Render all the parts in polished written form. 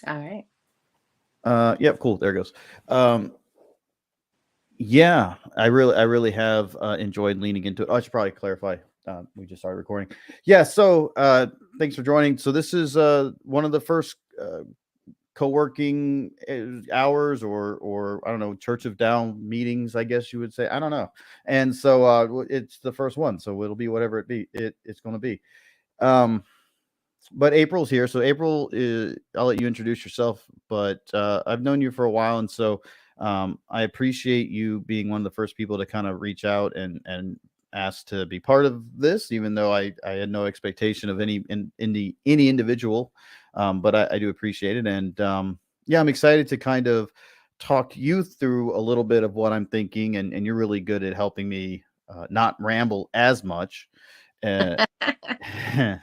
All right. Yep, cool. There it goes. Um, yeah, I really have enjoyed leaning into it. Oh, I should probably clarify. We just started recording. Yeah, so thanks for joining. So this is one of the first co-working hours, or I don't know, Church of Down meetings, I guess you would say. I don't know. And so it's the first one, so it'll be whatever it's going to be. Um, but April's here, so April, I'll let you introduce yourself. But I've known you for a while, and so I appreciate you being one of the first people to kind of reach out and ask to be part of this, even though I had no expectation of any individual. But I do appreciate it, and yeah, I'm excited to kind of talk you through a little bit of what I'm thinking, and you're really good at helping me not ramble as much. Uh, I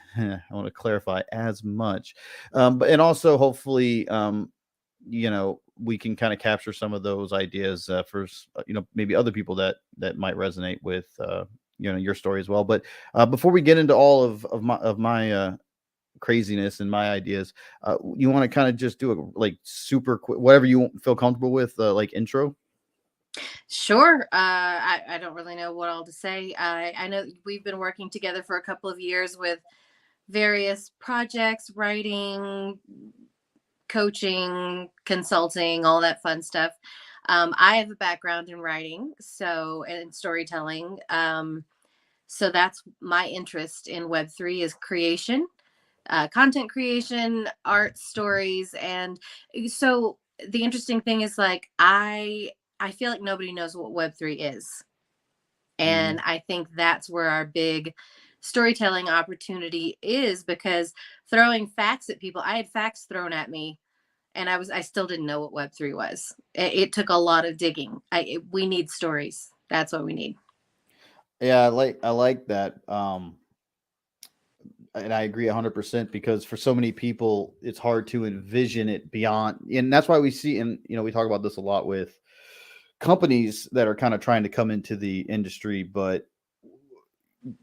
want to clarify as much, but and also hopefully, we can kind of capture some of those ideas for maybe other people that might resonate with your story as well. But before we get into all of my craziness and my ideas, you want to kind of just do a like super quick, whatever you feel comfortable with, like intro. Sure. I don't really know what all to say. I know we've been working together for a couple of years with various projects, writing, coaching, consulting, all that fun stuff. I have a background in writing, so and storytelling. So that's my interest in Web3 is creation, content creation, art stories, and so the interesting thing is like I feel like nobody knows what Web3 is, and Mhm. I think that's where our big storytelling opportunity is because throwing facts at people, I had facts thrown at me and I still didn't know what Web3 was. It took a lot of digging. We need stories. That's what we need. Yeah, I like that. And I agree 100% because for so many people, it's hard to envision it beyond. And that's why we see, and we talk about this a lot with companies that are kind of trying to come into the industry. But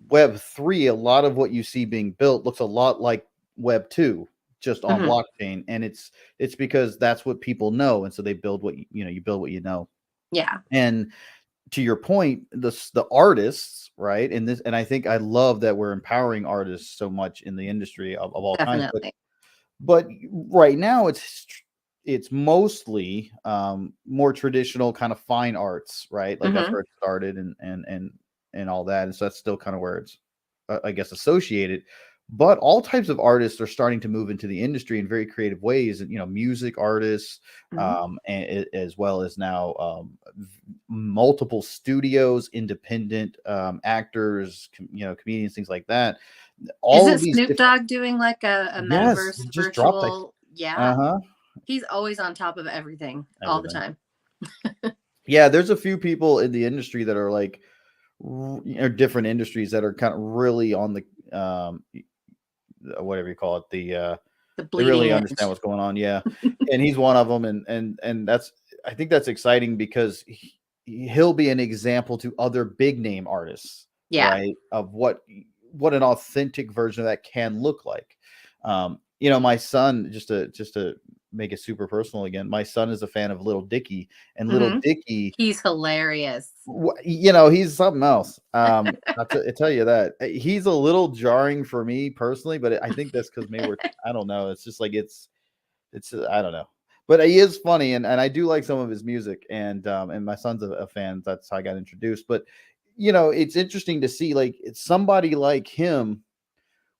Web 3, a lot of what you see being built looks a lot like Web 2, just on Hmm. blockchain. And it's because that's what people know. And so they build you build what you know. Yeah, And to your point, the artists, right? And I think I love that we're empowering artists so much in the industry of all kinds. But definitely. but right now it's mostly more traditional kind of fine arts, right? Like that's Hmm. where it started, and all that. And so that's still kind of where it's I guess associated. But all types of artists are starting to move into the industry in very creative ways, and music artists, Hmm. as well as now multiple studios, independent actors, comedians, things like that. All Isn't of these Snoop different. Dogg doing like a Yes, metaverse he just dropped like. virtual? Yeah, Uh-huh. he's always on top of everything all the Everything. time. Yeah, there's a few people in the industry that are like different industries that are kind of really on the whatever you call it, The they bleeding really understand edge. what's going on. Yeah. And he's one of them, and that's, I think that's exciting because he'll be an example to other big name artists, Yeah. right? Of what an authentic version of that can look like. My son, just to make it super personal again, my son is a fan of Little Dicky, and Little Hmm. Dicky, He's hilarious. he's something else. I tell you that he's a little jarring for me personally, but I think that's because maybe I don't know. It's just like it's I don't know, but he is funny, and I do like some of his music, and my son's a fan. That's how I got introduced. But it's interesting to see like somebody like him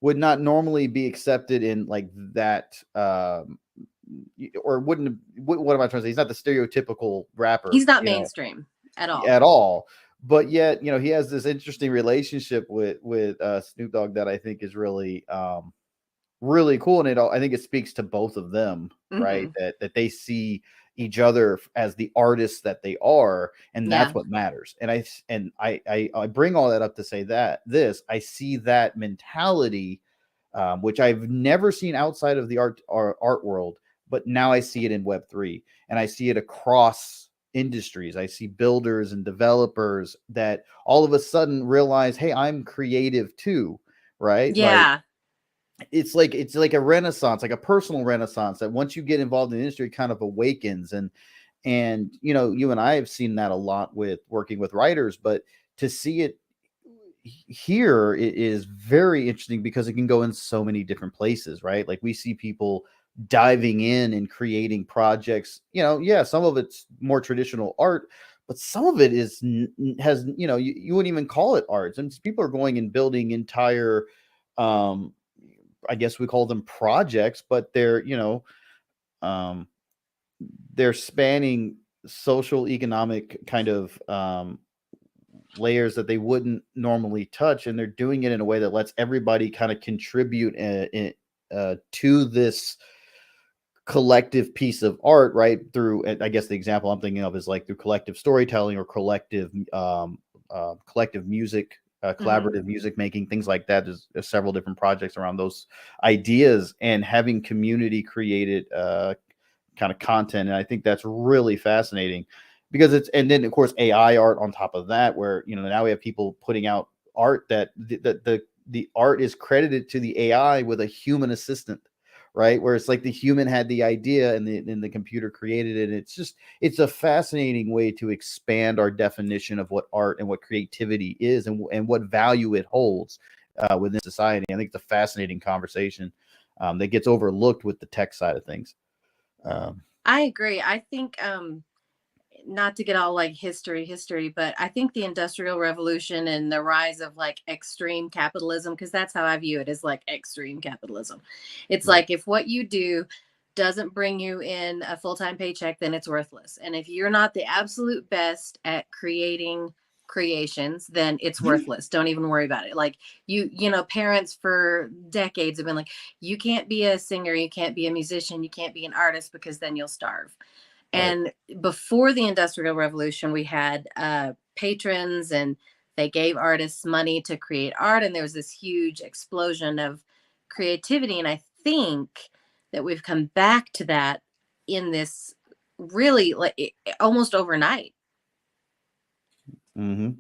would not normally be accepted in like that. Or wouldn't. What am I trying to say? He's not the stereotypical rapper, He's not mainstream at all. at all. But yet, he has this interesting relationship with Snoop Dogg that I think is really cool, and I think it speaks to both of them, right? Hmm. That they see each other as the artists that they are, and that's Yeah. what matters. And I bring all that up to say that I see that mentality, which I've never seen outside of the art world, but now I see it in Web 3, and I see it across industries. I see builders and developers that all of a sudden realize, hey, I'm creative too, right? Like Yeah. it's like a renaissance, like a personal renaissance, that once you get involved in the industry, it kind of awakens. And you know, you and I have seen that a lot with working with writers, but to see it here, it is very interesting because it can go in so many different places, right? Like we see people diving in and creating projects. You know, yeah, some of it's more traditional art, but some of it is has, you know, you wouldn't even call it art. And people are going and building entire, um, I guess we call them projects, but they're, you know, um, they're spanning social, economic kind of layers that they wouldn't normally touch, and they're doing it in a way that lets everybody kind of contribute to this collective piece of art, right? Through, I guess the example I'm thinking of is like through collective storytelling or collective music, Hmm. collaborative music making, things like that. There's several different projects around those ideas, and having community created kind of content. And I think that's really fascinating because it's, and then of course AI art on top of that, where, you know, now we have people putting out art that the art is credited to the AI with a human assistant, right? Where it's like the human had the idea and the computer created it. It's just, it's a fascinating way to expand our definition of what art and what creativity is, and what value it holds within society. I think it's a fascinating conversation that gets overlooked with the tech side of things. Um, I agree. I think not to get all like history, but I think the industrial revolution and the rise of like extreme capitalism, because that's how I view it, is like extreme capitalism. It's right. like if what you do doesn't bring you in a full-time paycheck, then it's worthless. And if you're not the absolute best at creating creations, then it's worthless. Don't even worry about it. Like you know, parents for decades have been like, you can't be a singer, you can't be a musician, you can't be an artist because then you'll starve. Right. And before the Industrial Revolution, we had patrons, and they gave artists money to create art. And there was this huge explosion of creativity. And I think that we've come back to that in this really like almost overnight. Hmm.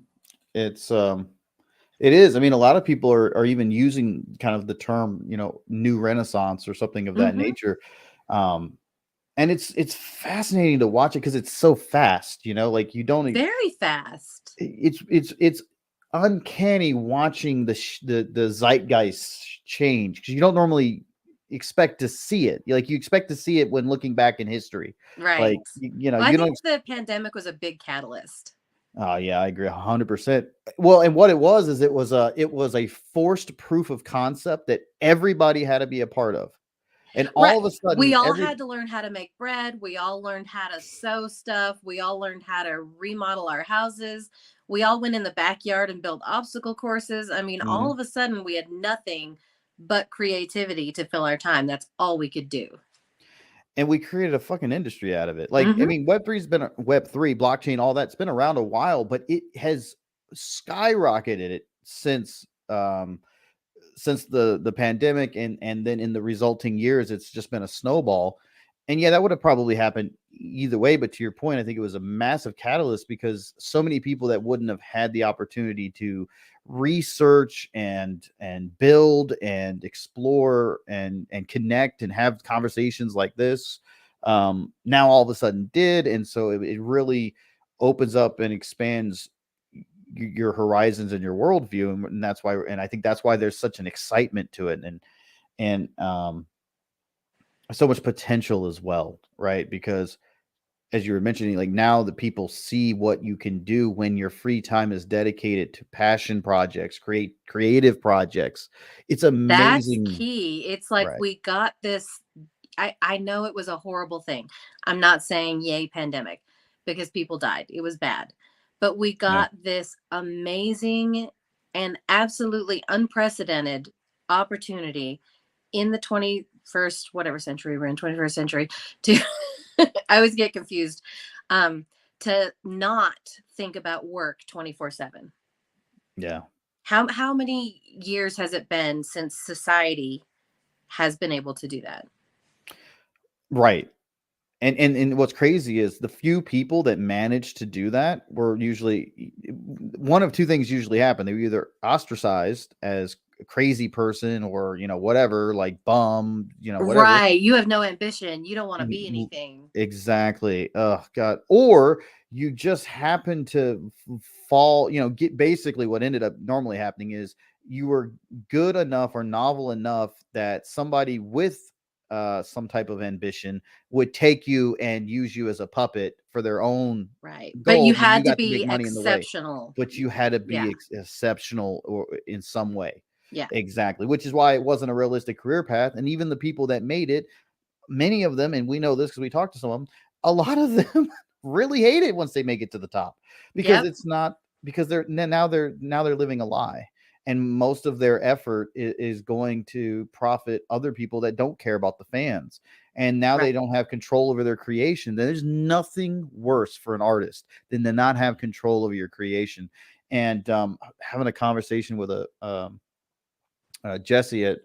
It's it is. I mean, a lot of people are even using kind of the term, you know, new renaissance or something of that Hmm. nature. Um, and it's fascinating to watch it because it's so fast, you know, like you don't Very fast. it's uncanny watching the zeitgeist change, because you don't normally expect to see it. Like you expect to see it when looking back in history. Right. Like you know, Well, I you think don't. the pandemic was a big catalyst. Oh yeah, I agree 100%. Well, and what it was is it was a forced proof of concept that everybody had to be a part of. And Right. all of a We sudden all every had to learn how to make bread. We all learned how to sew stuff. We all learned how to remodel our houses. We all went in the backyard and built obstacle courses. I mean, all Mhm. of a sudden we had nothing but creativity to fill our time. That's all we could do. And we created a fucking industry out of it. Like, I Hmm. mean, Web3's been Web3, blockchain, all that's been around a while, but it has skyrocketed it since the pandemic, and then in the resulting years it's just been a snowball. And yeah, that would have probably happened either way, but to your point, I think it was a massive catalyst because so many people that wouldn't have had the opportunity to research and build and explore and connect and have conversations like this, now all of a sudden did. And so it really opens up and expands your horizons and your worldview, and that's why, and I think that's why there's such an excitement to it, and so much potential as well, right? Because as you were mentioning, like now that people see what you can do when your free time is dedicated to passion projects, creative projects, it's That's amazing. key. It's like Right. we got this. I know it was a horrible thing. I'm not saying yay pandemic because people died. It was bad. But we Yeah. got this amazing and absolutely unprecedented opportunity in the 21st, whatever century we're in, 21st century, to I always get confused, um, to not think about work 24/7. Yeah. How many years has it been since society has been able to do that? Right. And what's crazy is the few people that managed to do that were usually one of two things usually happen. They were either ostracized as crazy person or, whatever, like bum, whatever. Right. You have no ambition. You don't want to be Mm, anything. exactly. Oh God. Or you just happen to fall, get basically what ended up normally happening is you were good enough or novel enough that somebody with some type of ambition would take you and use you as a puppet for their own Right. But you goals, and you had to got to make be money in the way. exceptional. But you had to Yeah. be exceptional or in some way. Yeah. Exactly, which is why it wasn't a realistic career path. And even the people that made it, many of them, and we know this because we talked to some of them, a lot of them really hate it once they make it to the top because Yep. it's not because they're living a lie. And most of their effort is going to profit other people that don't care about the fans. And now Right. they don't have control over their creation. There's nothing worse for an artist than to not have control over your creation. And having a conversation with Jesse at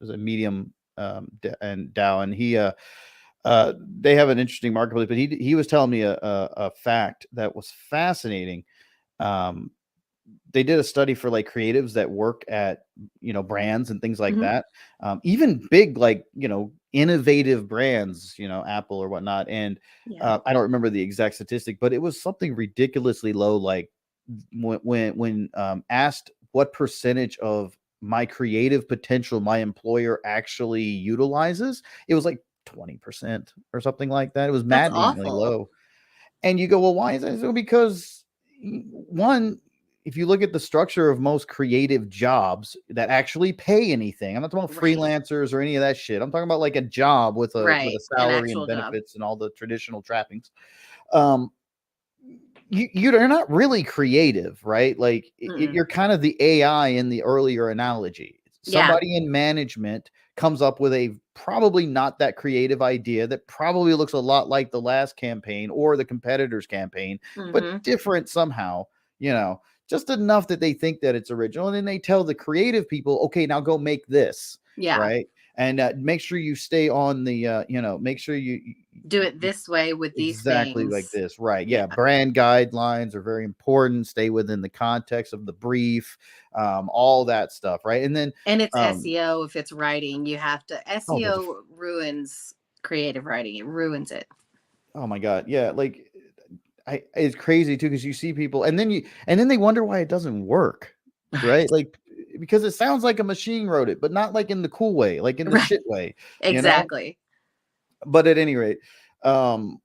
is a Medium and Dow, and they have an interesting marketplace. But he was telling me a fact that was fascinating. Um, they did a study for like creatives that work at brands and things like Hmm. that, even big like innovative brands, Apple or whatnot. And Yeah. I don't remember the exact statistic, but it was something ridiculously low. Like when asked what percentage of my creative potential my employer actually utilizes, it was like 20% or something like that. It was That's maddeningly awful. low. And you go, well, why is that? So because one, if you look at the structure of most creative jobs that actually pay anything, I'm not talking about Right. freelancers or any of that shit. I'm talking about like a job with a Right. An salary and actual job. benefits and all the traditional trappings. Um, you're not really creative, right? Like Mm-mm. you're kind of the AI in the earlier analogy. Yeah. Somebody in management comes up with a probably not that creative idea that probably looks a lot like the last campaign or the competitor's campaign, but Hmm. different somehow, just enough that they think that it's original. And then they tell the creative people, okay, now go make this, Yeah. right? And make sure you stay on the, make sure Do it this way with these exactly like things. this, right? Yeah. Yeah, brand guidelines are very important. Stay within the context of the brief, all that stuff, right? And then, And it's um, SEO. If it's writing, you have to. oh, SEO ruins creative writing. It ruins it. oh my god, yeah, like it's crazy too because you see people, and then they wonder why it doesn't work, right? Right. Like because it sounds like a machine wrote it, but not like in the cool way, like in the Right. shit way, you know. Exactly. But at any rate, um,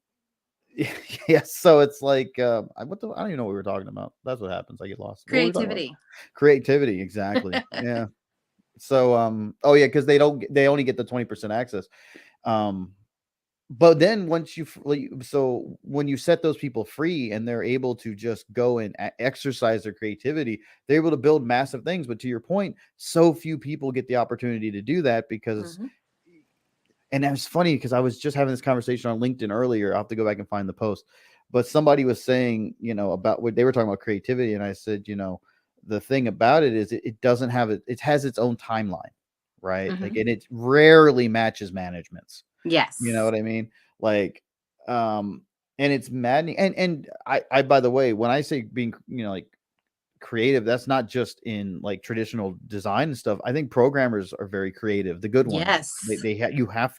yeah, so it's like, I don't even know what we were talking about. That's what happens. I get lost. What were we talking about? Creativity. Creativity, exactly. Yeah. So, oh yeah, because they only get the 20% access. Um, but then once so when you set those people free and they're able to just go and exercise their creativity, they're able to build massive things. But to your point, so few people get the opportunity to do that because Hmm. and it's funny because I was just having this conversation on LinkedIn earlier. I'll have to go back and find the post. But somebody was saying, about what they were talking about creativity. And I said, the thing about it is it doesn't have it has its own timeline, right? Like, Hmm. and it rarely matches management's. You know Yes. what I mean? Like, and it's maddening. And I by the way, when I say being, like creative, that's not just in like traditional design and stuff. I think programmers are very creative, the good ones. Yes. You have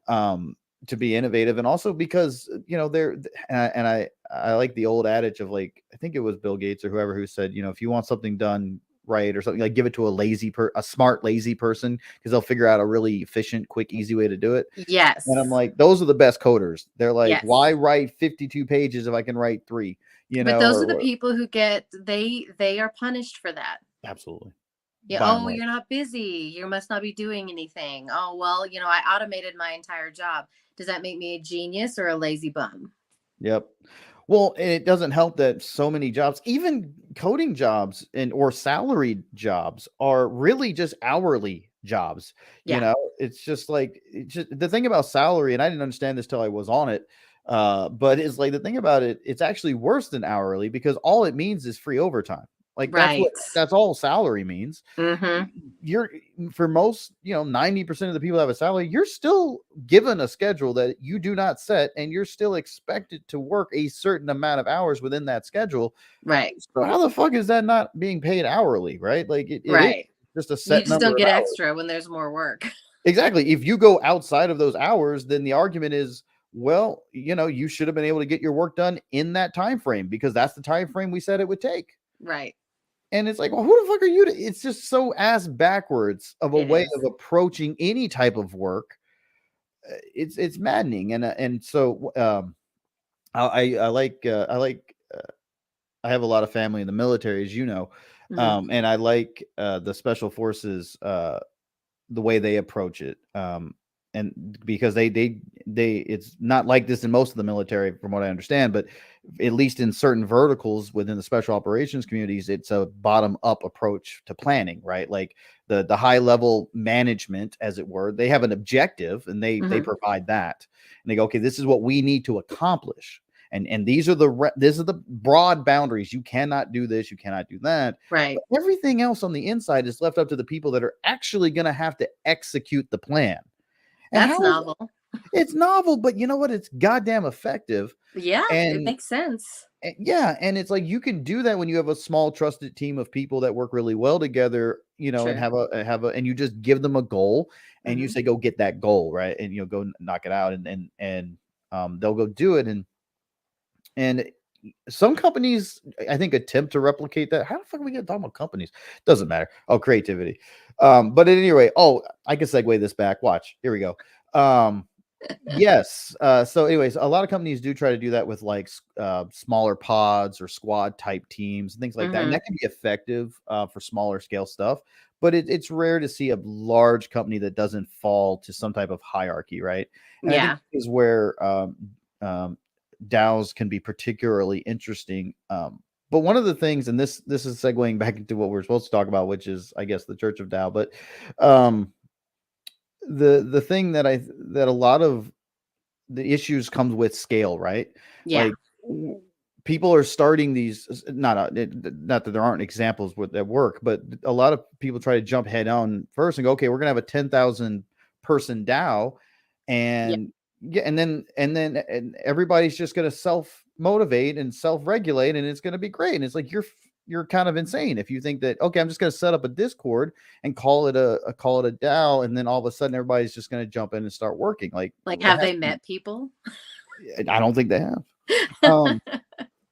um to be innovative, and also because they're and I like the old adage of, like, I think it was Bill Gates or whoever who said, if you want something done right or something, like, give it to a smart lazy person, because they'll figure out a really efficient, quick, easy way to do it. And I'm Yes. like, those are the best coders. They're like, why Yes. write 52 pages if I can write 3, But those are the or people who get they are punished for that. absolutely. Yeah. By and Oh, large. you're not busy. You must not be doing anything. Oh, well, I automated my entire job. Does that make me a genius or a lazy bum? Yep. Well, and it doesn't help that so many jobs, even coding jobs or salaried jobs, are really just hourly jobs. Yeah. It's just like the thing about salary, and I didn't understand this till I was on it. But it's like the thing about it, it's actually worse than hourly because all it means is free overtime. Like Right. that's all salary means. Mm-hmm. You're for most, 90% of the people that have a salary, you're still given a schedule that you do not set, and you're still expected to work a certain amount of hours within that schedule. Right. So how the fuck is that not being paid hourly, right? Like it is. Right. just a You set just number don't of get hours. extra when there's more work. Exactly. If you go outside of those hours, then the argument is, well, you should have been able to get your work done in that time frame because that's the time frame we said it would take. Right. And it's like, well, who the fuck are you it's just so ass backwards of a It way is. of approaching any type of work. It's maddening. And so I like I have a lot of family in the military, as you know. Mhm. And I like the special forces, the way they approach it. And because they it's not like this in most of the military, from what I understand, but at least in certain verticals within the special operations communities, it's a bottom up approach to planning, right? Like the high level management, as it were, they have an objective and they Mhm. provide that, and they go, okay, this is what we need to accomplish. And these are the broad boundaries. You cannot do this, you cannot do that. Right. But everything else on the inside is left up to the people that are actually going to have to execute the plan. And That's how is novel. it's novel, but you know what? It's goddamn effective. Yeah, it And makes sense. yeah, and it's like you can do that when you have a small trusted team of people that work really well together, and True. have a and you just give them a goal and you Mhm. say go get that goal, right? And go knock it out, and they'll go do it. And some companies, I think, attempt to replicate that. How the fuck are we get talking about companies? Doesn't matter. Oh, creativity. But at any rate, I can segue this back. Watch. Here we go. Yes. So, anyways, a lot of companies do try to do that with like smaller pods or squad type teams and things like that, and Mhm. that can be effective for smaller scale stuff. But it's rare to see a large company that doesn't fall to some type of hierarchy, right? And I think Yeah. this is where um, DAOs can be particularly interesting. But one of the things, and this is segueing back into what we're supposed to talk about, which is, I guess, the Church of DAO. But um, the thing that a lot of the issues comes with scale, right? Yeah. Like people are starting these, not that there aren't examples with that work, but a lot of people try to jump head on first and go, okay, we're gonna have a 10,000 person DAO, Yeah. and yeah, and everybody's just gonna self motivate and self regulate, and it's gonna be great. And it's like you're kind of insane if you think that, okay, I'm just gonna set up a Discord and call it a DAO, and then all of a sudden everybody's just gonna jump in and start working. Like Like, there have has they to be. met people? I don't think they have. Um,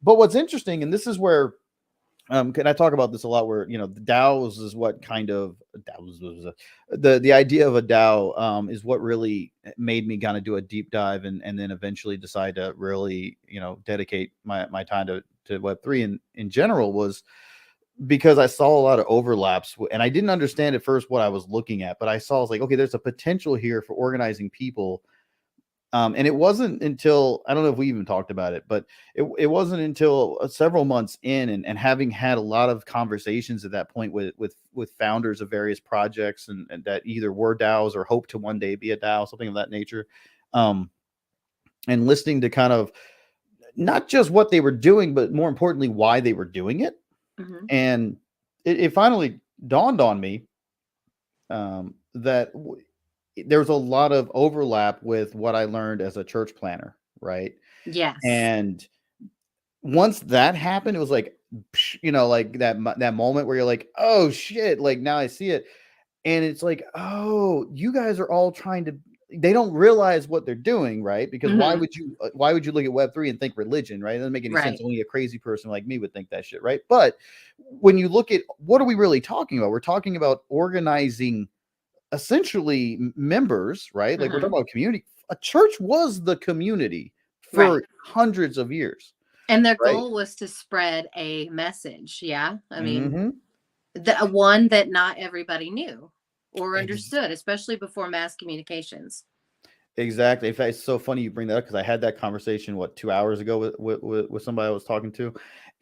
but what's interesting, and this is where can I talk about this a lot? Where the DAOs is what kind of DAOs the idea of a DAO is what really made me kind of do a deep dive and then eventually decide to really dedicate my time to Web3 in general, was because I saw a lot of overlaps and I didn't understand at first what I was looking at, but I was like, okay, there's a potential here for organizing people. And it wasn't until, I don't know if we even talked about it, but it wasn't until several months in, and having had a lot of conversations at that point with founders of various projects, and that either were DAOs or hope to one day be a DAO, something of that nature. Um, and listening to kind of not just what they were doing, but more importantly, why they were doing it. Mhm. And it finally dawned on me that there's a lot of overlap with what I learned as a church planner, right? Yes. And once that happened, it was like, like that moment where you're like, oh shit, like now I see it. And it's like, oh, you guys are all trying to, they don't realize what they're doing, right? Because Mhm. why would you look at Web3 and think religion, right? It doesn't make any sense. Right. Only a crazy person like me would think that shit, right? But when you look at what are we really talking about? We're talking about organizing essentially members, right? Like we're Mhm. talking about community. A church was the community Right. for hundreds of years, And their right? goal was to spread a message. Yeah. I mean, Mhm. one that not everybody knew or Ex understood, especially before mass communications. exactly. In fact, it's so funny you bring that up because I had that conversation, 2 hours ago with somebody I was talking to,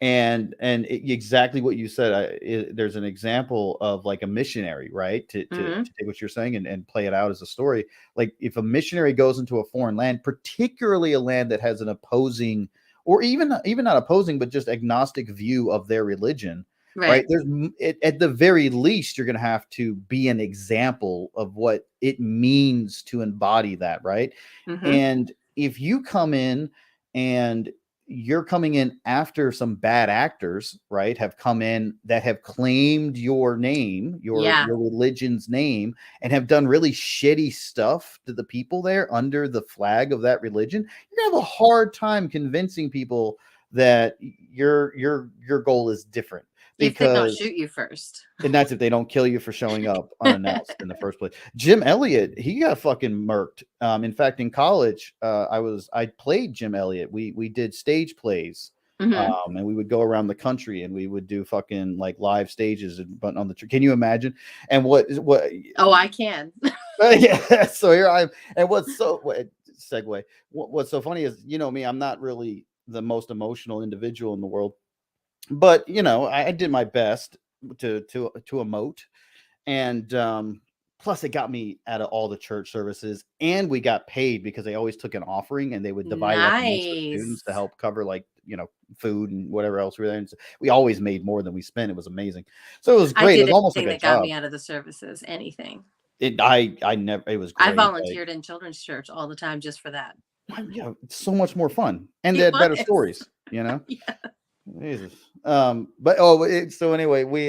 and exactly what you said. There's an example of like a missionary, right? To Mhm. take what you're saying and play it out as a story. Like if a missionary goes into a foreign land, particularly a land that has an opposing, or even not opposing, but just agnostic view of their religion, right? Right. At the very least, you're going to have to be an example of what it means to embody that, right? Mhm. And if you come in and you're coming in after some bad actors, right, have come in that have claimed your name, Yeah. your religion's name, and have done really shitty stuff to the people there under the flag of that religion. You're gonna have a hard time convincing people that your goal is different, If they don't because shoot you first. and that's if they don't kill you for showing up unannounced in the first place. Jim Elliott, he got fucking murked. In fact, in college, I played Jim Elliott. We did stage plays, Hmm. and we would go around the country and we would do fucking like live stages. But on the can you imagine? And what? Oh, I can. Yeah. So here I'm. And what's so segue? What's so funny is, you know me, I'm not really the most emotional individual in the world, but I did my best to emote, and plus it got me out of all the church services, and we got paid because they always took an offering and they would divide it up amongst the students Nice. to help cover, like, food and whatever else we were there. And so we always made more than we spent. It was amazing. So it was I great. It did was almost like anything a that got job. me out of the services. Anything. I never, it was I great. Like, volunteered in children's church all the time just for that. yeah, it's so much more fun, and they It had better was. stories. Yeah. Jesus. But so anyway, we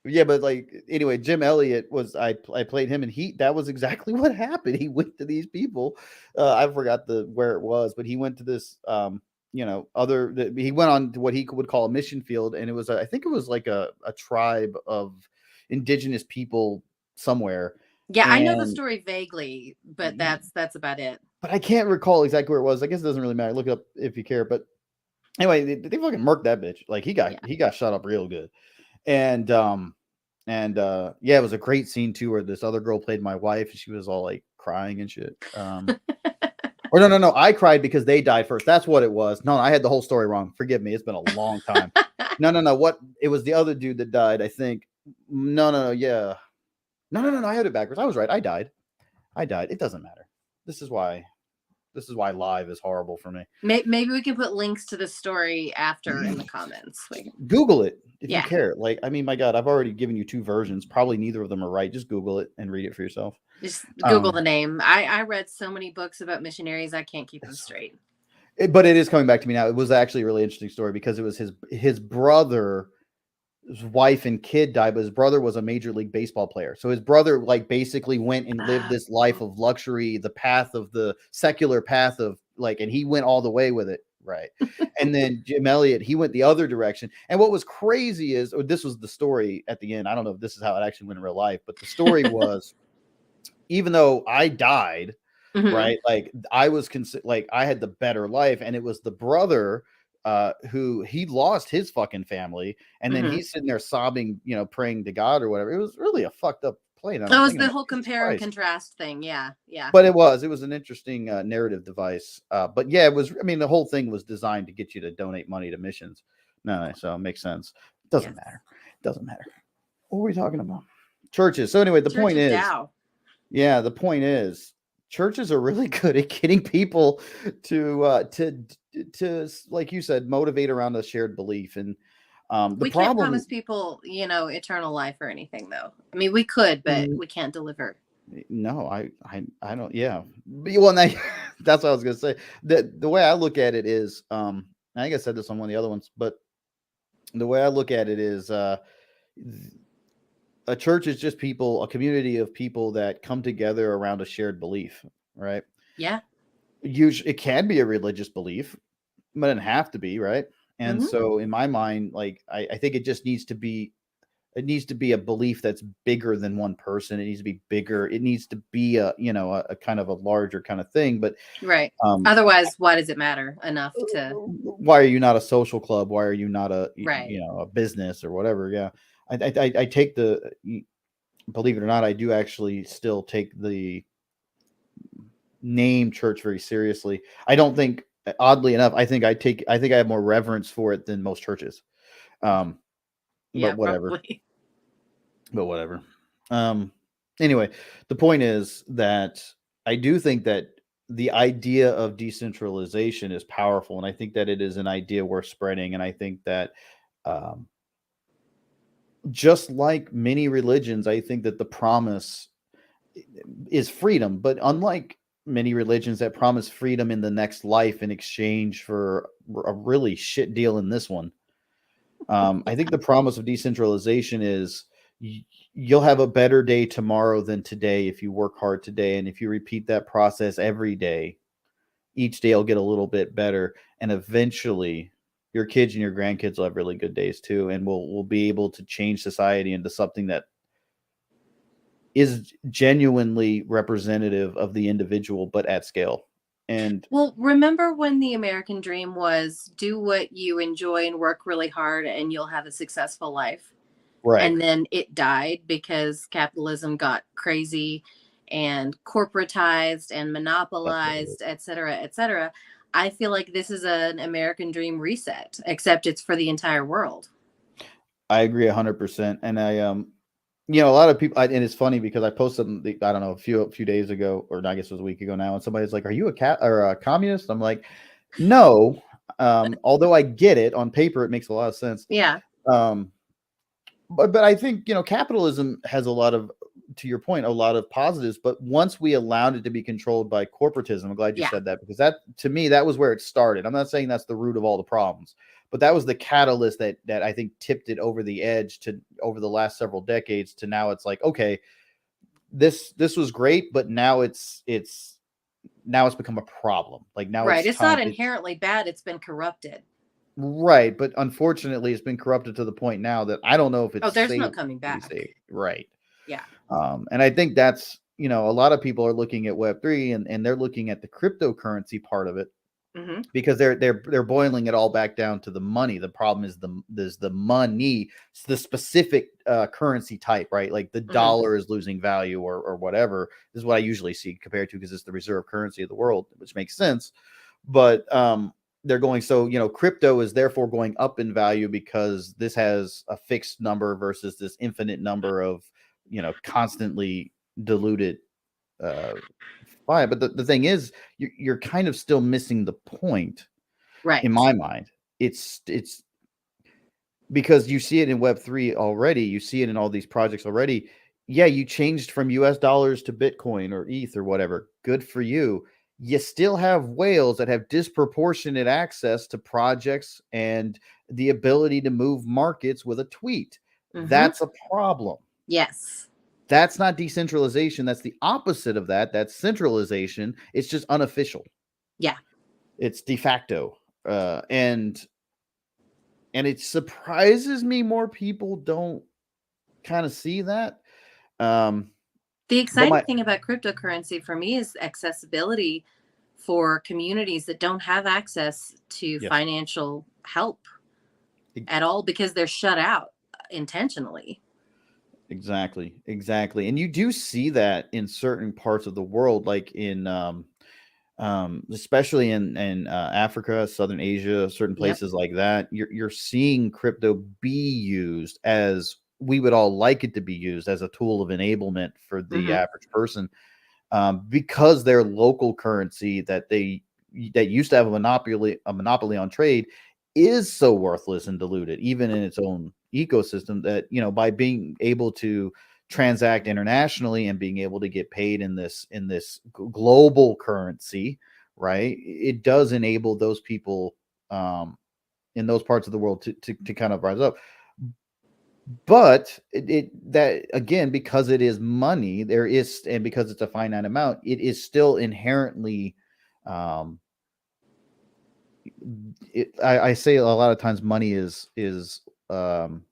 yeah, but like anyway, Jim Elliott was I played him, and that was exactly what happened. He went to these people. I forgot where it was, but he went to this he went on to what he would call a mission field, and it was I think it was like a tribe of indigenous people somewhere, Yeah, I know the and story vaguely, but that's about it. but I can't recall exactly where it was. I guess it doesn't really matter. Look it up if you care. But anyway, they fucking murked that bitch. Like Yeah. he got shot up real good. And yeah, it was a great scene too, where this other girl played my wife, and she was all like crying and shit. Or no, I cried because they died first. That's what it was. No, I had the whole story wrong. Forgive me. It's been a long time. No. What it was, the other dude that died, I think. No, yeah. No. I had it backwards. I was right. I died. It doesn't matter. This is why live is horrible for me. Maybe we can put links to the story after in the comments. Google it if you Yeah. care. Like, I mean, my God, I've already given you two versions. Probably neither of them are right. Just Google it and read it for yourself. Just Google the name. I read so many books about missionaries, I can't keep them straight. But it is coming back to me now. It was actually a really interesting story because it was his brother. His wife and kid died, but his brother was a major league baseball player. So his brother like basically went and lived this life of luxury, the secular path of like, and he went all the way with it. Right. And then Jim Elliott, he went the other direction. And what was crazy is, this was the story at the end. I don't know if this is how it actually went in real life, but the story was, even though I died, Mhm. right? Like I was like I had the better life, and it was the brother who he lost his fucking family, and then Mhm. he's sitting there sobbing, praying to God or whatever. It was really a fucked up play. That was the whole compare and contrast thing. Yeah. But it was an interesting narrative device. But yeah, it was. I mean, the whole thing was designed to get you to donate money to missions. No, so it makes sense. Doesn't matter. Doesn't matter. What were we talking about? Churches. So anyway, the Church point of is, Tao. yeah, the point is, churches are really good at getting people to like you said, motivate around a shared belief. And the We can't problem, promise people, eternal life or anything, though. I mean, we could, but we can't deliver. no, I don't. Yeah, well, that's what I was gonna say. The way I look at it is, I think I said this on one of the other ones, but the way I look at it is, a church is just people, a community of people that come together around a shared belief, right? Yeah. Usually, it can be a religious belief, but it doesn't have to be, right? And Mhm. so, in my mind, like I think it just needs to be. It needs to be a belief that's bigger than one person. It needs to be bigger. It needs to be a kind of a larger kind of thing. But Right. um, Otherwise, why does it matter enough to? why are you not a social club? Why are you not Right. a business or whatever? Yeah, I take believe it or not, I do actually still take the name church very seriously. I don't think, oddly enough, I think I have more reverence for it than most churches. Um, Yeah, but whatever. probably. But whatever. Um, anyway, the point is that I do think that the idea of decentralization is powerful, and I think that it is an idea worth spreading. And I think that, um, just like many religions, I think that the promise is freedom. But unlike many religions that promise freedom in the next life in exchange for a really shit deal in this one. I think the promise of decentralization is you'll have a better day tomorrow than today if you work hard today. And if you repeat that process every day, each day will get a little bit better. And eventually your kids and your grandkids will have really good days too. And we'll be able to change society into something that is genuinely representative of the individual, but at scale. And Well, remember when the American dream was do what you enjoy and work really hard and you'll have a successful life? right. And then it died because capitalism got crazy and corporatized and That's what it is. monopolized, et cetera, et cetera. I feel like this is an American dream reset, except it's for the entire world. I agree 100%. And a lot of people, and it's funny because I posted, I don't know, a few days ago, or I guess it was a week ago now, and somebody's like, "Are you a cat or a communist?" I'm like, "No." Although I get it on paper, it makes a lot of sense. Yeah. Um, but I think capitalism has a lot of, to your point, a lot of positives. But once we allowed it to be controlled by corporatism, I'm glad you Yeah. said that, because that, to me, that was where it started. I'm not saying that's the root of all the problems, but that was the catalyst that I think tipped it over the edge to over the last several decades to now. It's like, okay, this was great, but now it's become a problem. Like now Right. it's It's not time. It's inherently bad, it's been corrupted. right, but unfortunately, it's been corrupted to the point now that I don't know if Oh, it's there's no safe coming to be back. safe. Right. Yeah. And I think that's, a lot of people are looking at Web3, and they're looking at the cryptocurrency part of it Hmm. because they're boiling it all back down to the money. The problem is the money, it's the specific currency type, right? Like the Hmm. dollar is losing value, or whatever. This is what I usually see compared to, because it's the reserve currency of the world, which makes sense. But they're going, so crypto is therefore going up in value because this has a fixed number versus this infinite number of constantly diluted fire. But the thing is, you're kind of still missing the point in Right. my mind. It's because you see it in Web3 already. You see it in all these projects already. Yeah, you changed from US dollars to Bitcoin or ETH or whatever. Good for you. You still have whales that have disproportionate access to projects and the ability to move markets with a tweet. Hmm. That's a problem. Yes. That's not decentralization. That's the opposite of that. That's centralization. It's just unofficial. Yeah. It's de facto. And it surprises me more people don't kind of see that. Um, The but exciting my thing about cryptocurrency for me is accessibility for communities that don't have access to yes, financial help e- at all because they're shut out intentionally. exactly, and you do see that in certain parts of the world, like in especially in Africa, Southern Asia, certain Yep. places like that. You're seeing crypto be used as we would all like it to be used, as a tool of enablement for the Hmm. average person, because their local currency that used to have a monopoly on trade is so worthless and diluted, even in its own ecosystem, that by being able to transact internationally and being able to get paid in this global currency, right? It does enable those people in those parts of the world to kind of rise up. But that again, because it is money, and because it's a finite amount, it is still inherently um I say a lot of times money is um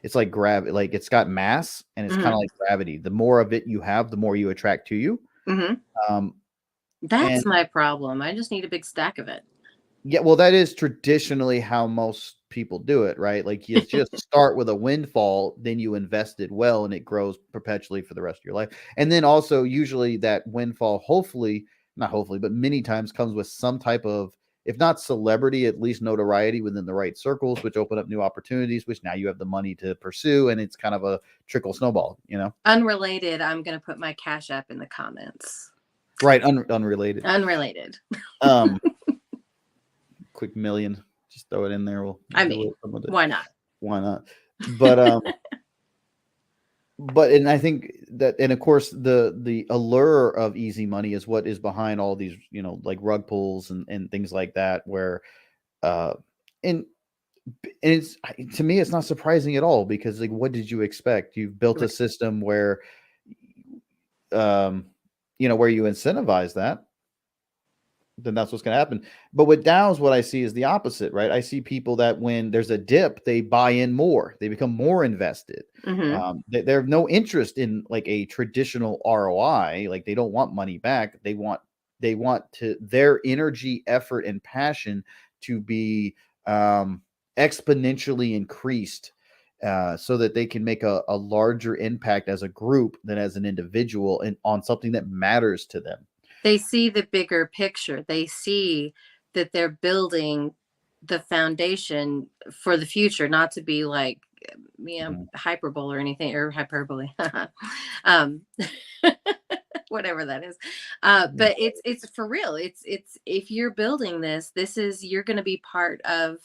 it's like gravity. Like, it's got mass, and it's kind Hmm. of like gravity. The more of it you have, the more you attract to you. Hmm. um and That's my problem. I just need a big stack of it. Yeah, well, that is traditionally how most people do it, right? Like, you just start with a windfall, then you invest it well, and it grows perpetually for the rest of your life. And then also, usually, that windfall, hopefully, not hopefully, but many times comes with some type of, if not celebrity, at least notoriety within the right circles, which open up new opportunities, which now you have the money to pursue, and it's kind of a trickle snowball, Unrelated, I'm going to put my Cash App in the comments. Right, unrelated. Unrelated. Um, quick million, just throw it in there. We'll I do mean, it. why not? Why not? But but and I think that, and of course the allure of easy money is what is behind all these, like rug pulls and things like that, where uh and and it's, to me, it's not surprising at all, because like, what did you expect? You've built a Right. system where um where you incentivize that, then that's what's going to happen. But with DAOs, what I see is the opposite, right? I see people that when there's a dip, they buy in more, they become more invested. Mm-hmm. They have no interest in like a traditional ROI. Like, they don't want money back. They want to their energy, effort, and passion to be exponentially increased, so that they can make a larger impact as a group than as an individual, and on something that matters to them. They see the bigger picture. They see that they're building the foundation for the future, not to be like, Mhm. hyperbole or anything, or hyperbole. um, whatever that is. But it's for real. It's if you're building this, you're going to be part of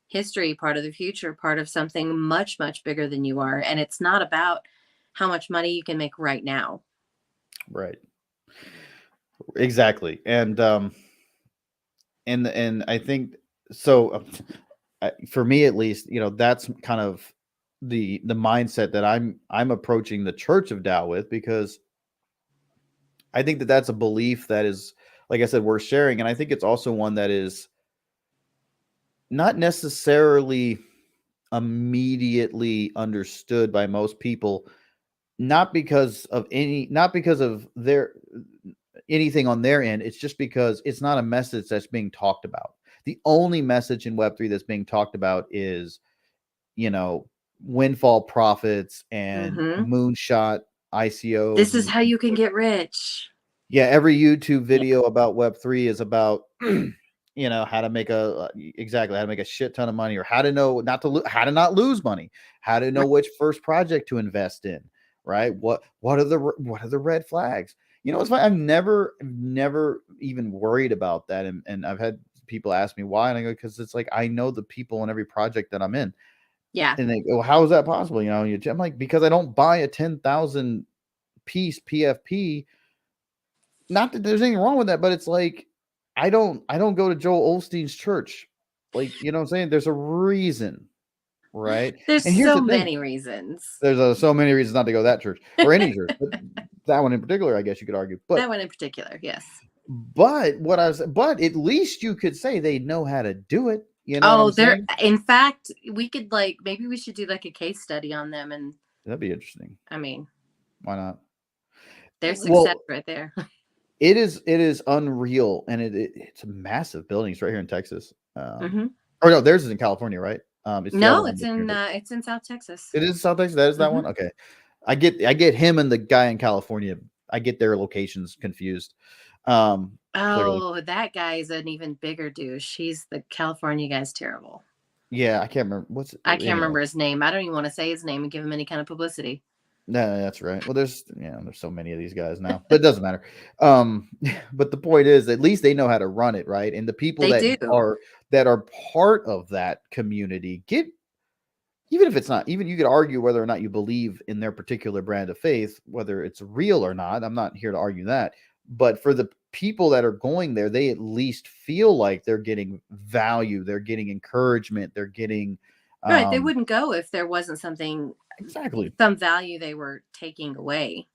history, part of the future, part of something much, much bigger than you are. And it's not about how much money you can make right now. Right. Exactly. And I think so. For me, at least, that's kind of the mindset that I'm approaching the Church of Tao with, because I think that that's a belief that is, like I said, worth sharing, and I think it's also one that is not necessarily immediately understood by most people, not because of their anything on their end. It's just because it's not a message that's being talked about. The only message in Web3 that's being talked about is, you know, windfall profits and Hmm. moonshot This ICOs. is how you can get rich. Yeah, every YouTube Yeah. video about Web3 is about how to make exactly how to make a shit ton of money, or how to know not to how to not lose money, how to know Right. which first project to invest in, right? What are the red flags? It's fine. I've never even worried about that, and I've had people ask me why, and I go, because it's like, I know the people in every project that I'm in, Yeah. and they go, how is that possible? I'm like, because I don't buy a 10,000 piece PFP. Not that there's anything wrong with that, but it's like, I don't go to Joel Osteen's church. Like, you know what I'm saying? There's a reason, right? There's And here's so the thing. many reasons. There's so many reasons not to go to that church, or any church, but that one in particular, I guess you could argue. That But one in particular, yes. but at least you could say they know how to do it. You know what Oh, I'm there, saying? in fact, we could like, maybe we should do like a case study on them. And That'd be interesting. I mean, Why not? there's success Well, right there. it is unreal, and it's massive buildings right here in Texas. Hmm. Or no, theirs is in California, right? It's the other No, one that's near. it's in South Texas. It is South Texas. That is that Hmm. one. Okay, I get him and the guy in California. I get their locations confused. Clearly, Oh, that guy is an even bigger douche. He's the California guy's terrible. yeah, I can't remember what's I can't anyway. remember his name. I don't even want to say his name and give him any kind of publicity. No, that's right. Well, there's so many of these guys now, but it doesn't matter. Um, but the point is, at least they know how to run it, right? And the people They that do. are part of that community get, even if it's not, even you could argue whether or not you believe in their particular brand of faith, whether it's real or not. I'm not here to argue that. But for the people that are going there, they at least feel like they're getting value, they're getting encouragement, they're getting Right. They um wouldn't go if there wasn't exactly some value they were taking away.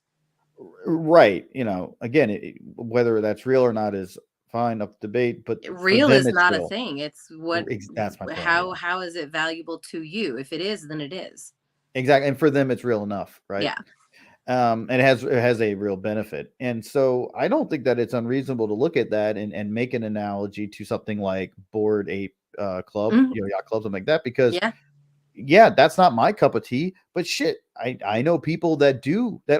right. Again, whether that's real or not is fine, up to debate, but for Real them is it's not a real. thing. It's what, That's my point. how Yeah. how is it valuable to you? If it is, then it is. Exactly. And for them it's real enough, right? Yeah. And it has a real benefit. And so I don't think that it's unreasonable to look at that and make an analogy to something like Board Ape Club, Mhm. yacht club, something like that, because Yeah. yeah, that's not my cup of tea, but shit, I know people that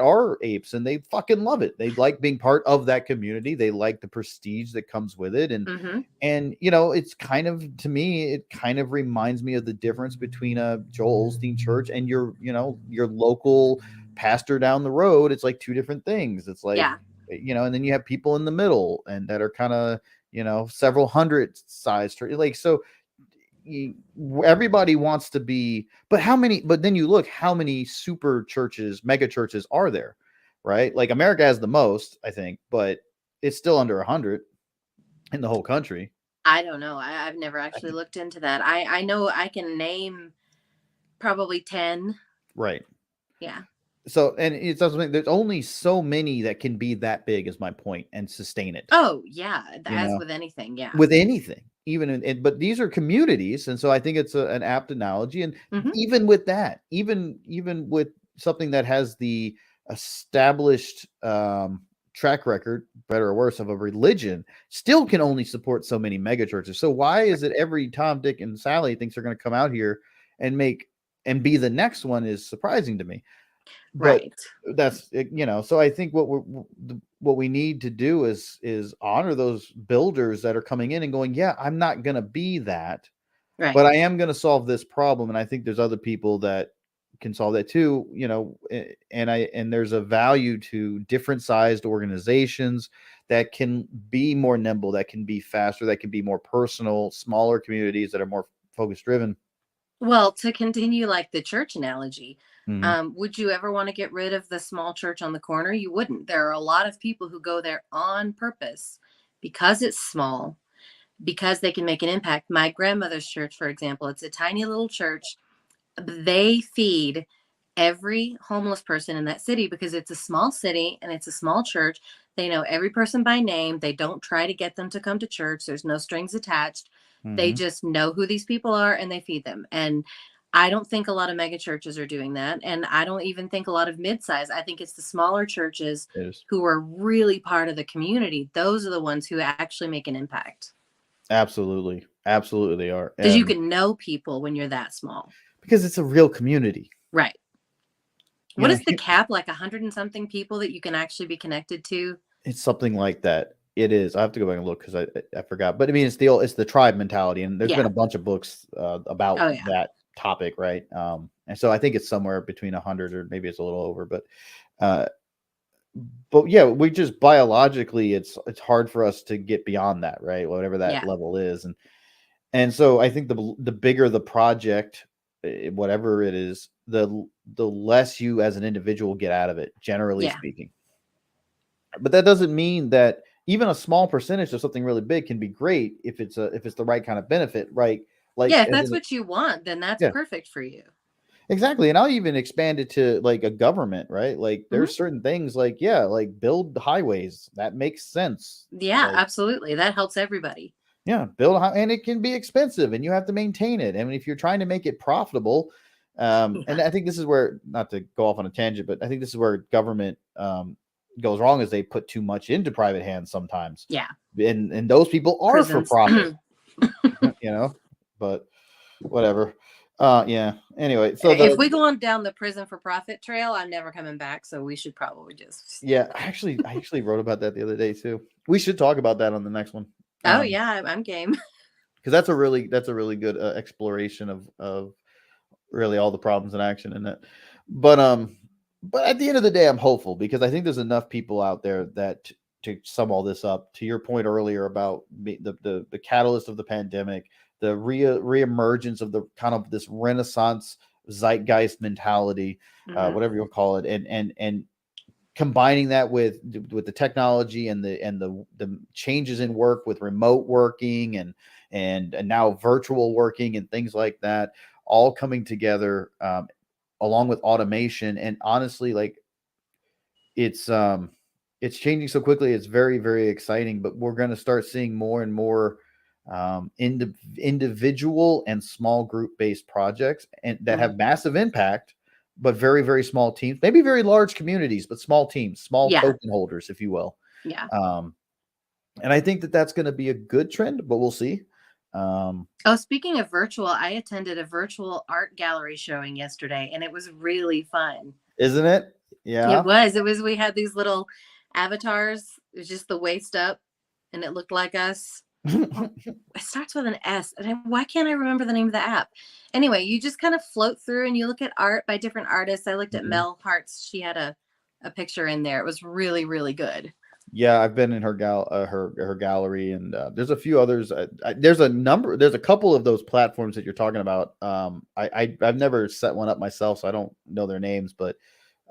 are apes, and they fucking love it. They like being part of that community. They like the prestige that comes with it, and Hmm. and it's kind of, to me, it kind of reminds me of the difference between a Joel Osteen church and your local pastor down the road. It's like two different things. It's like, Yeah. and then you have people in the middle and that are kind of, several hundred size church. Like, so everybody wants to be, but how many, but then you look, how many super churches, mega churches are there, right? Like America has the most, I think, but it's still under 100 in the whole country. I don't know. I've never actually looked into that. I know I can name probably 10. Right. Yeah. So, and it's something, there's only so many that can be that big, is my point, and sustain it, Oh, yeah. you As know, with anything. Yeah. with anything, even but these are communities. And so I think it's an apt analogy. And Hmm. even with that, even with something that has the established track record, better or worse, of a religion, still can only support so many mega churches. So why is it every Tom, Dick, and Sally thinks they're going to come out here and make and be the next one is surprising to me. But Right. that's so I think what we need to do is honor those builders that are coming in and going, yeah, I'm not going to be that, Right. but I am going to solve this problem. And I think there's other people that can solve that too, and there's a value to different sized organizations that can be more nimble, that can be faster, that can be more personal, smaller communities that are more focus driven. Well, to continue like the church analogy, Hmm. would you ever want to get rid of the small church on the corner? You wouldn't. There are a lot of people who go there on purpose because it's small, because they can make an impact. My grandmother's church, for example, it's a tiny little church. They feed every homeless person in that city because it's a small city and it's a small church. They know every person by name. They don't try to get them to come to church. There's no strings attached. They Hmm. just know who these people are and they feed them. And I don't think a lot of mega churches are doing that. And I don't even think a lot of mid-size. I think it's the smaller churches It is. who are really part of the community. Those are the ones who actually make an impact. Absolutely. Absolutely they are. Because you And can know people when you're that small. because it's a real community. Right. You What know, is the cap? Like 100 and something people that you can actually be connected to? it's something like that. It is. I have to go back and look because I forgot. But I mean, it's the tribe mentality, and there's been Yeah. a bunch of books about Oh, yeah. that topic, right? And so I think it's somewhere between 100 or maybe it's a little over, uh, but yeah, we just biologically, it's hard for us to get beyond that, right? Whatever that Yeah. level is, and so I think the bigger the project, whatever it is, the less you as an individual get out of it, generally Yeah. speaking. But that doesn't mean that even a small percentage of something really big can be great if it's the right kind of benefit, right? Like Yeah. If as that's in, what you want, then that's yeah, perfect for you. exactly. And I'll even expand it to like a government, right? Like Hmm. there's certain things like, yeah, like build highways. That makes sense. Yeah, Like, absolutely. That helps everybody. yeah, build a and it can be expensive and you have to maintain it. And if you're trying to make it profitable, Yeah. and I think this is where, not to go off on a tangent, but I think this is where government goes wrong, is they put too much into private hands sometimes. Yeah. And those people are for Prisons. profit, you know, but whatever. Yeah. Anyway, so If the we go on down the prison for profit trail, I'm never coming back. So we should probably just. yeah, I actually wrote about that the other day too. We should talk about that on the next one. Oh, yeah. I'm game. Because that's a really good exploration of really all the problems in action in it. But but at the end of the day, I'm hopeful because I think there's enough people out there that to sum all this up. To your point earlier about the catalyst of the pandemic, the reemergence of the kind of this Renaissance zeitgeist mentality, Hmm. whatever you'll call it, and combining that with the technology and the changes in work with remote working and now virtual working and things like that, all coming together, along with automation. And honestly, like it's um it's changing so quickly, it's very, very exciting. But we're going to start seeing more and more individual and small group based projects and that Hmm. have massive impact, but very, very small teams, maybe very large communities, but small teams, small Yeah. token holders, if you will. Yeah. um and I think that that's going to be a good trend, but we'll see. um Oh, speaking of virtual, I attended a virtual art gallery showing yesterday and it was really fun. isn't it? It Yeah. was. It was. We had these little avatars. It was just the waist up, and it looked like us. Oh, it starts with an S. And why can't I remember the name of the app? Anyway, you just kind of float through and you look at art by different artists. I looked at Mhm. Mel Hart's. She had a picture in there. It was really, really good. Yeah, I've been in her gallery, and there's a few others. There's a couple of those platforms that you're talking about. I've never set one up myself, so I don't know their names, but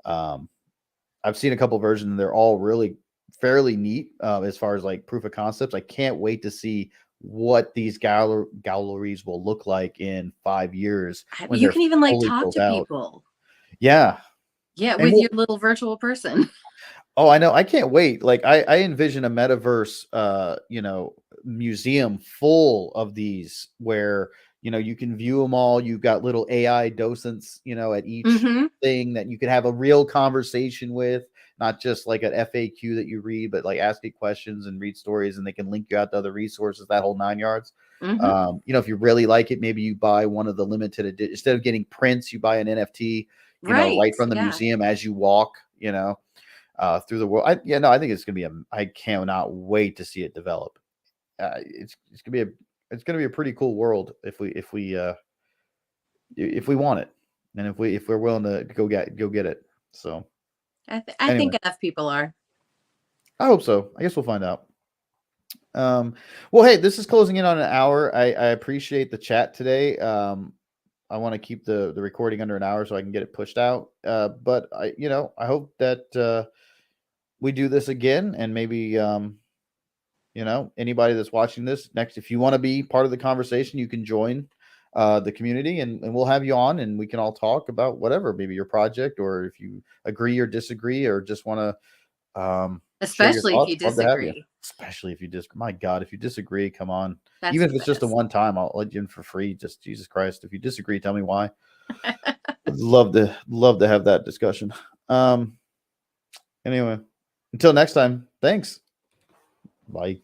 um, I've seen a couple versions, and they're all really fairly neat as far as like proof of concepts. I can't wait to see what these galleries will look like in 5 years when You they're can even like fully talk built to out. people. Yeah, Yeah, and with your little virtual person. oh, I know. I can't wait. Like I envision a metaverse, museum full of these where, you can view them all. You've got little AI docents, at each Mm-hmm. thing that you could have a real conversation with, not just like an FAQ that you read, but like asking questions and read stories, and they can link you out to other resources, that whole 9 yards. Mm-hmm. If you really like it, maybe you buy one of the instead of getting prints, you buy an NFT, Right. right from the Yeah. museum as you walk, through the world. I think it's gonna be I cannot wait to see it develop. It's gonna be a pretty cool world if we want it, and if we're willing to go get it. So I anyway, think enough people are. I hope so. I guess we'll find out. Um, well, hey, this is closing in on an hour. I appreciate the chat today. I want to keep the recording under an hour so I can get it pushed out. But I hope that we do this again, and maybe anybody that's watching this next, if you want to be part of the conversation, you can join the community, and we'll have you on, and we can all talk about whatever, maybe your project, or if you agree or disagree, or just want to share your Especially if thoughts. you Love to have you. disagree. Especially if you my God, if you disagree, come on. That's Even the if it's just a best. one time, I'll let you in for free. Just Jesus Christ. If you disagree, tell me why. I'd love to have that discussion. Um anyway, until next time, thanks. Bye.